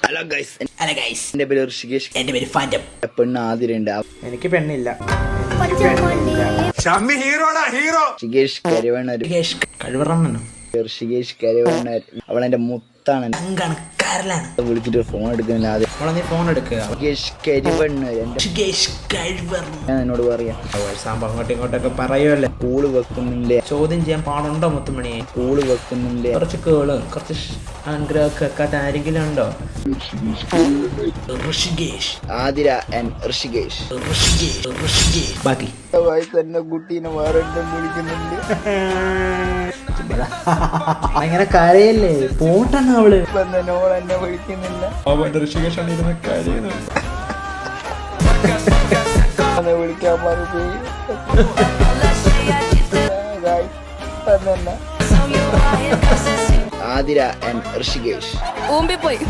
Hello guys, എന്റെ പേര് ഋഷികേഷ്. എന്റെ പേര് ഫാൻറ്റം. പെണ്ണ് ആതിരണ്ട്. എനിക്ക് പെണ്ണില്ല. ഋഷികേഷ് കരുവണ്ണൂർ. കഴിവറണ്ണനോ? ഋഷികേഷ് കരുവണ്ണൂർ. അവളെന്റെ മുത്താണ്. വിളിച്ചിട്ട് ഫോൺ എടുക്കുന്നില്ല. ആദ്യം നീ ഫോൺ എടുക്കുക. ഋഷികേഷ് കരുവണ്ണൂർ. ഞാൻ എന്നോട് പറയാം, സാമ്പ അങ്ങോട്ടും ഇങ്ങോട്ടൊക്കെ പറയുമല്ലേ. കൂള് വെക്കുന്നില്ലേ? ചോദ്യം ചെയ്യാൻ പാടുണ്ടോ മുത്തുമണിയെ? കൂള് വെക്കുന്നില്ലേ? കുറച്ച് കേള്, കുറച്ച് അനുഗ്രഹമൊക്കെ വെക്കാത്ത ആരെങ്കിലും ഉണ്ടോ? ഋഷികേഷ്, ആതിര ആൻഡ് ഋഷികേഷ്. ബാക്കി എന്നെ കുട്ടീനെ വേറെ വിളിക്കുന്നുണ്ട്. അങ്ങനെ കരയല്ലേ, പോട്ടെണ്ണ അവള്. എന്നെ വിളിക്കുന്നില്ല. അവന്റെ ഋഷികേഷാണ് ഇരുന്ന് കരയുന്നത്. വിളിക്കാൻ മറുപടി ആതിര ആൻഡ് ഋഷികേഷ്. പോയി